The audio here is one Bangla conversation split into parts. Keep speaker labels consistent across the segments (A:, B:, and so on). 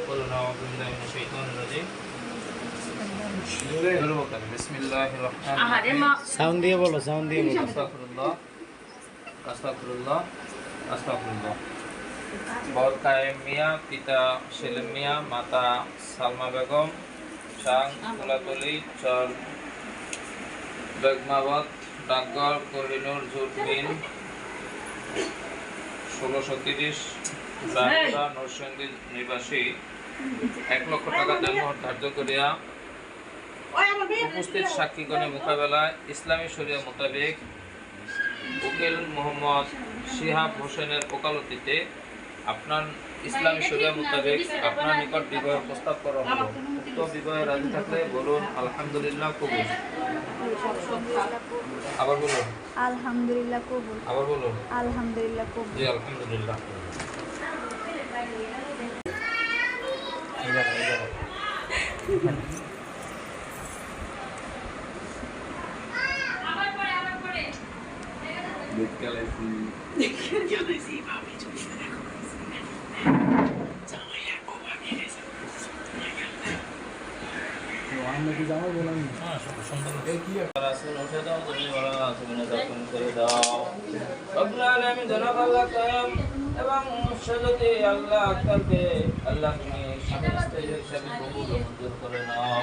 A: قلنا أعوذ بالله من الشيطان الرجيم বিসমিল্লাহির রহমানির রহিম
B: সাউন্ড দিয়ে বলো
A: আস্তাগফিরুল্লাহ আস্তাগফিরুল্লাহ আস্তাগফিরুল্লাহ। বর কায়েম মিয়া, পিতা সেলিম মিয়া, মাতা সালমা বেগম, সাং কুলাতলি, চর বেগমাবাদ, ডাকঘর কোহিনুর জুরবিন, 1630 জায়গা নরসিংদী নিবাসী 1 লক্ষ টাকা দেনমোহর ধার্য করিয়া উপস্থিত সাক্ষীগণের মোকাবেলায় ইসলামী শরিয়া মোতাবেক উকিল মোহাম্মদ শিহাব হোসেনের ওকালতিতে আপনার ইসলামী শরিয়া মোতাবেক আপনার নিকট বিবাহের প্রস্তাব করা হলো। উক্ত বিবাহে রাজি থাকলে বলুন আলহামদুলিল্লাহ কবুল। আবার বলুন
C: আলহামদুলিল্লাহ কবুল।
A: আবার বলুন
C: আলহামদুলিল্লাহ কবুল।
A: জি আলহামদুলিল্লাহ। এবং সজতে আল্লাহ আক্তারকে আল্লাহ তুমি স্বামী স্ত্রী হিসেবে কবুল ও মঞ্জুর করে নাও।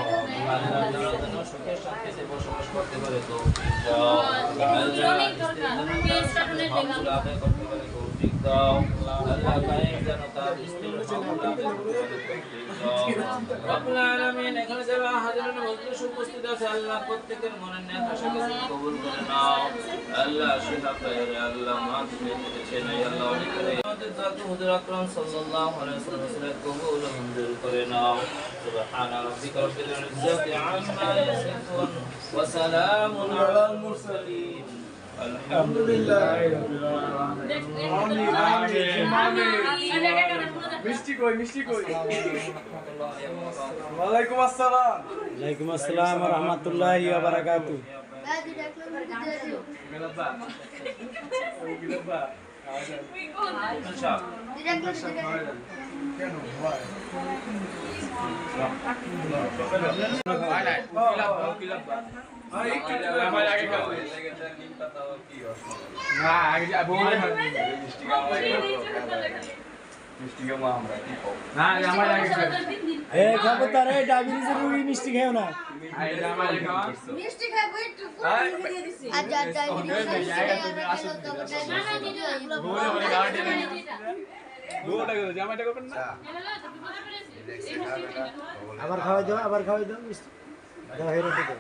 A: আল্লাহ যারা যেন সুখে শান্তিতে বসবাস করতে পারে তৌফিক দাও। আল্লাহ স্ত্রীর হকগুলো আদায় করতে পারে তৌফিক দাও। আল্লাহ কায়েম যেন তার স্ত্রীর হকগুলো আদায় করতে পারে তৌফিক দাও। রব্বুল আলামিন, এখানে যারা হাজিরান মজলিসে উপস্থিত আছে আল্লাহ প্রত্যেকের মনের নেক আশাকে কবুল করে নাও। আল্লাহ শিহাব ভাইয়ের আল্লাহ মাফ করে দিয়েছেন আল্লাহ অনেকের আমাদের জাতু হুজুর আকরাম সাল্লাল্লাহু আলাইহি ওয়াসাল্লামের কবুল ও মঞ্জুর করে নাও। সুবহান রাব্বিকা রাব্বিল ইজ্জাতি আম্মা ইয়াসিফুন ওয়া সালামুন আলাল মুরসালিন আলহামদুলিল্লাহি রাব্বিল আলামিন। আমিন।
D: মিষ্টি কই ওয়ালাইকুম আসসালাম।
B: ওয়ালাইকুম আসসালাম ওয়া রাহমাতুল্লাহি ওয়া বারাকাতুহু। খবরদার ডায়াবেটিসের রোগী মিষ্টি খেও না।
C: মিষ্টি খাবো একটু দিয়ে দিছি। আচ্ছা
B: আবার খাওয়াই দাও মিষ্টি দাও হেরে দাও।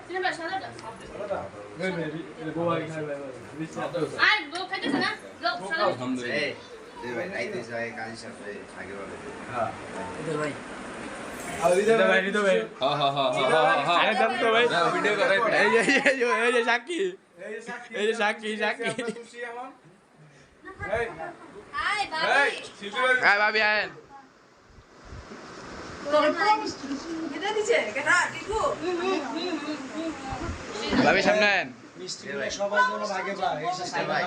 E: ভাবি সামনে
B: মিষ্টি সবার জন্য ভাগে ভাই